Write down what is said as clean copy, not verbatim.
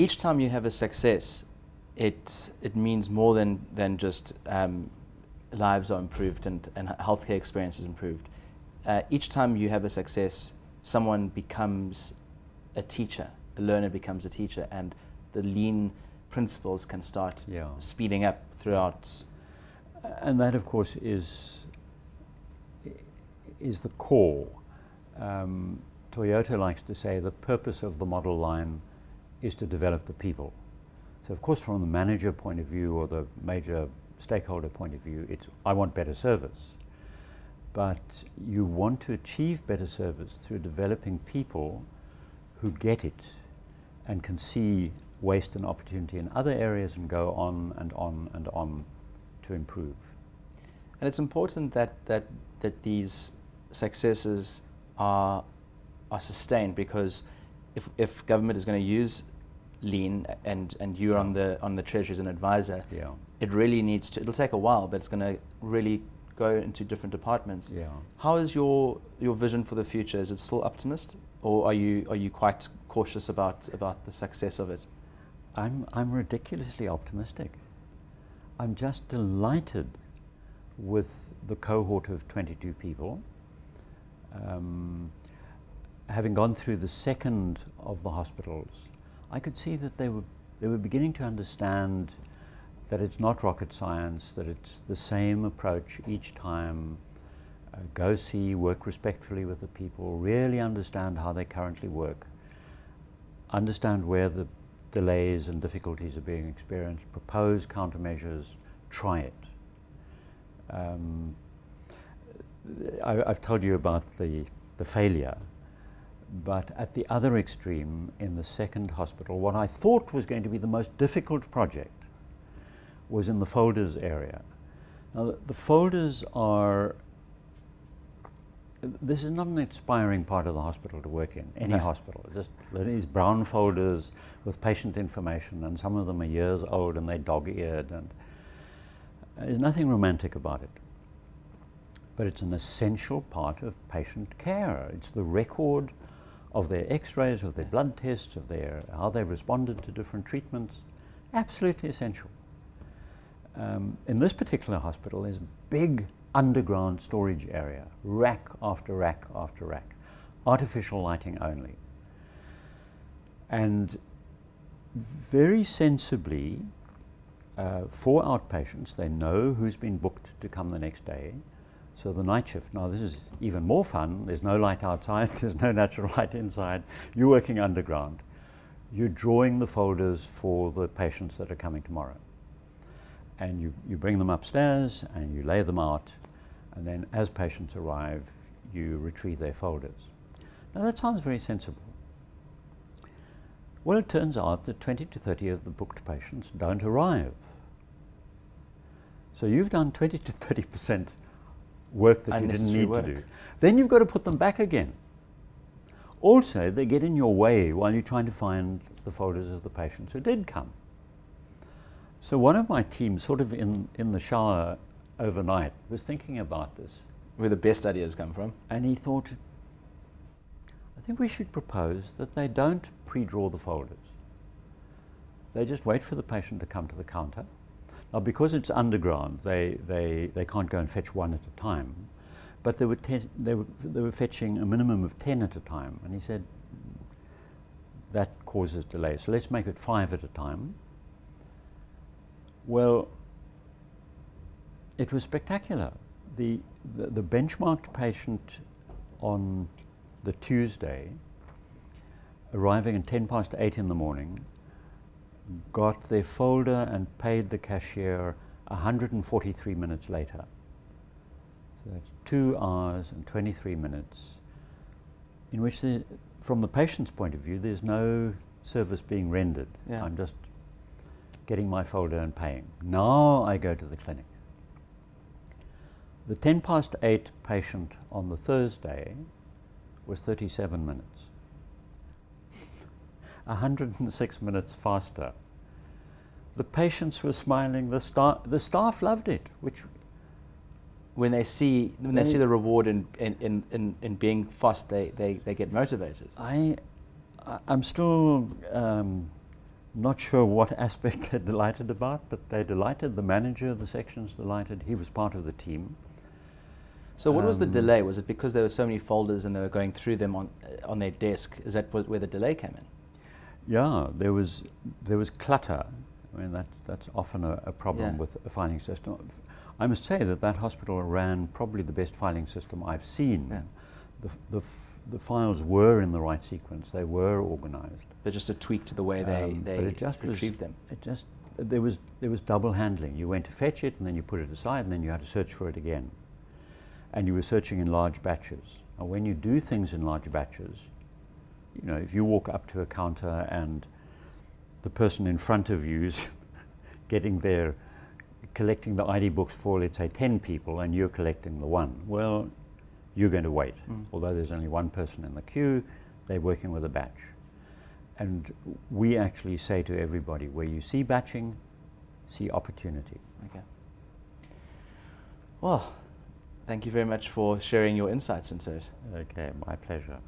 each time you have a success, it means more than just lives are improved and healthcare experience is improved. Each time you have a success, someone becomes a teacher, a learner becomes a teacher, and the lean principles can start speeding up throughout. And that, of course, is the core. Toyota likes to say the purpose of the model line is to develop the people. So, of course, from the manager point of view or the major stakeholder point of view, it's I want better service. But you want to achieve better service through developing people who get it and can see waste and opportunity in other areas and go on and on and on to improve. And it's important that these successes are sustained, because if government is going to use lean and you're on the Treasury as an advisor, it really needs to. It'll take a while, but it's going to really go into different departments. How is your vision for the future? Is it still optimist, or are you quite cautious about the success of it? I'm ridiculously optimistic. I'm just delighted with the cohort of 22 people. Having gone through the second of the hospitals, I could see that they were beginning to understand that it's not rocket science, that it's the same approach each time. Go see, work respectfully with the people, really understand how they currently work, understand where the delays and difficulties are being experienced, propose countermeasures, try it. I've told you about the failure, but at the other extreme, in the second hospital, what I thought was going to be the most difficult project was in the folders area. Now, the folders are, this is not an inspiring part of the hospital to work in, any hospital. Just these brown folders with patient information, and some of them are years old and they're dog-eared, and there's nothing romantic about it. But it's an essential part of patient care. It's the record of their x-rays, of their blood tests, of how they've responded to different treatments. Absolutely essential. In this particular hospital, there's a big underground storage area, rack after rack after rack, artificial lighting only. And very sensibly, for outpatients, they know who's been booked to come the next day. So the night shift, now this is even more fun. There's no light outside, there's no natural light inside. You're working underground. You're drawing the folders for the patients that are coming tomorrow. And you bring them upstairs and you lay them out, and then as patients arrive, you retrieve their folders. Now that sounds very sensible. Well, it turns out that 20 to 30 of the booked patients don't arrive. So you've done 20 to 30% work that you didn't need to do. Then you've got to put them back again. Also, they get in your way while you're trying to find the folders of the patients who did come. So one of my team, sort of in the shower overnight, was thinking about this. Where the best ideas come from. And he thought, I think we should propose that they don't pre-draw the folders. They just wait for the patient to come to the counter. Now, because it's underground, they can't go and fetch one at a time, but they were fetching a minimum of 10 at a time. And he said, that causes delay, so let's make it 5 at a time. Well, it was spectacular. The benchmarked patient on the Tuesday, arriving at 8:10 in the morning, got their folder and paid the cashier 143 minutes later. So that's 2 hours and 23 minutes in which, from the patient's point of view, there's no service being rendered. I'm just getting my folder and paying. Now I go to the clinic. The 8:10 patient on the Thursday was 37 minutes. 106 minutes faster. The patients were smiling, the staff loved it, which when they see the reward in being fast, they get motivated. I'm still Not sure what aspect they're delighted about, but they're delighted. The manager of the section's delighted. He was part of the team. So what was the delay? Was it because there were so many folders and they were going through them on their desk? Is that where the delay came in? Yeah, there was clutter. I mean, that's often a problem with a filing system. I must say that hospital ran probably the best filing system I've seen. Yeah. The files were in the right sequence. They were organized. But just a tweak to the way they retrieved them. There was double handling. You went to fetch it and then you put it aside and then you had to search for it again. And you were searching in large batches. Now, when you do things in large batches, you know, if you walk up to a counter and the person in front of you's collecting the ID books for, let's say, 10 people, and you're collecting the one, well, you're going to wait. Although there's only one person in the queue, they're working with a batch. And we actually say to everybody, where you see batching, see opportunity. Okay. Well, thank you very much for sharing your insights into it. Okay, my pleasure.